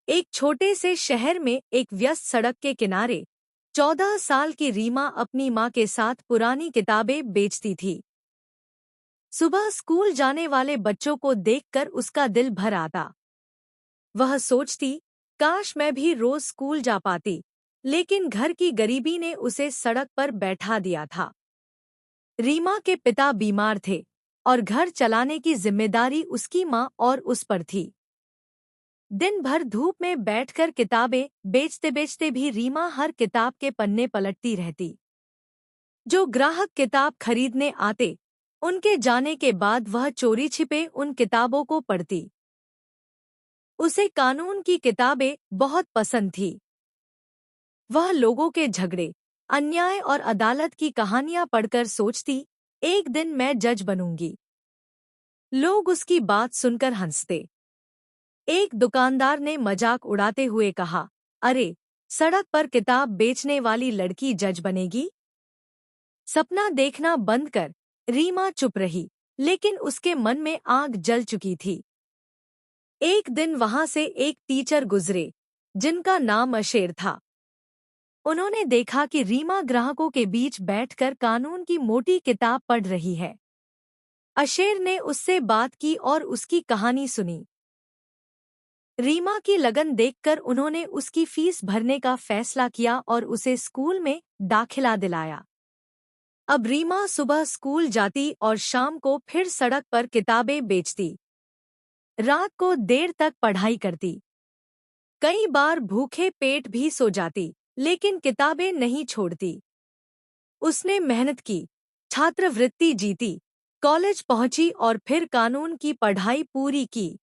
एक छोटे से शहर में एक व्यस्त सड़क के किनारे 14 साल की रीमा अपनी माँ के साथ पुरानी किताबें बेचती थी। सुबह स्कूल जाने वाले बच्चों को देखकर उसका दिल भर आता। वह सोचती, काश मैं भी रोज स्कूल जा पाती, लेकिन घर की गरीबी ने उसे सड़क पर बैठा दिया था। रीमा के पिता बीमार थे और घर चलाने की जिम्मेदारी उसकी माँ और उस पर थी। दिन भर धूप में बैठकर किताबें बेचते बेचते भी रीमा हर किताब के पन्ने पलटती रहती। जो ग्राहक किताब खरीदने आते, उनके जाने के बाद वह चोरी छिपे उन किताबों को पढ़ती। उसे कानून की किताबें बहुत पसंद थी। वह लोगों के झगड़े, अन्याय और अदालत की कहानियां पढ़कर सोचती, एक दिन मैं जज बनूंगी। लोग उसकी बात सुनकर हंसते। एक दुकानदार ने मजाक उड़ाते हुए कहा, अरे, सड़क पर किताब बेचने वाली लड़की जज बनेगी? सपना देखना बंद कर। रीमा चुप रही, लेकिन उसके मन में आग जल चुकी थी। एक दिन वहां से एक टीचर गुजरे, जिनका नाम अशेर था। उन्होंने देखा कि रीमा ग्राहकों के बीच बैठकर कानून की मोटी किताब पढ़ रही है। अशेर ने उससे बात की और उसकी कहानी सुनी। रीमा की लगन देखकर उन्होंने उसकी फीस भरने का फैसला किया और उसे स्कूल में दाखिला दिलाया। अब रीमा सुबह स्कूल जाती और शाम को फिर सड़क पर किताबें बेचती। रात को देर तक पढ़ाई करती। कई बार भूखे पेट भी सो जाती, लेकिन किताबें नहीं छोड़ती। उसने मेहनत की, छात्रवृत्ति जीती, कॉलेज पहुंची और फिर कानून की पढ़ाई पूरी की।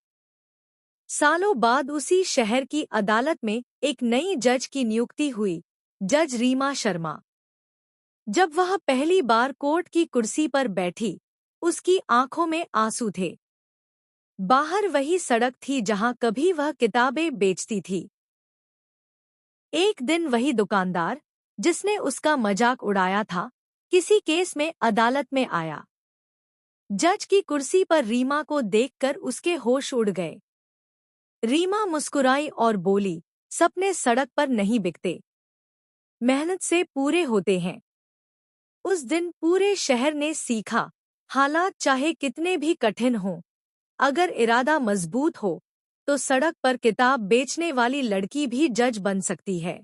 सालों बाद उसी शहर की अदालत में एक नई जज की नियुक्ति हुई, जज रीमा शर्मा। जब वह पहली बार कोर्ट की कुर्सी पर बैठी, उसकी आंखों में आंसू थे। बाहर वही सड़क थी जहां कभी वह किताबें बेचती थी। एक दिन वही दुकानदार, जिसने उसका मजाक उड़ाया था, किसी केस में अदालत में आया। जज की कुर्सी पर रीमा को देखकर उसके होश उड़ गए। रीमा मुस्कुराई और बोली, सपने सड़क पर नहीं बिकते, मेहनत से पूरे होते हैं। उस दिन पूरे शहर ने सीखा, हालात चाहे कितने भी कठिन हों, अगर इरादा मजबूत हो, तो सड़क पर किताब बेचने वाली लड़की भी जज बन सकती है।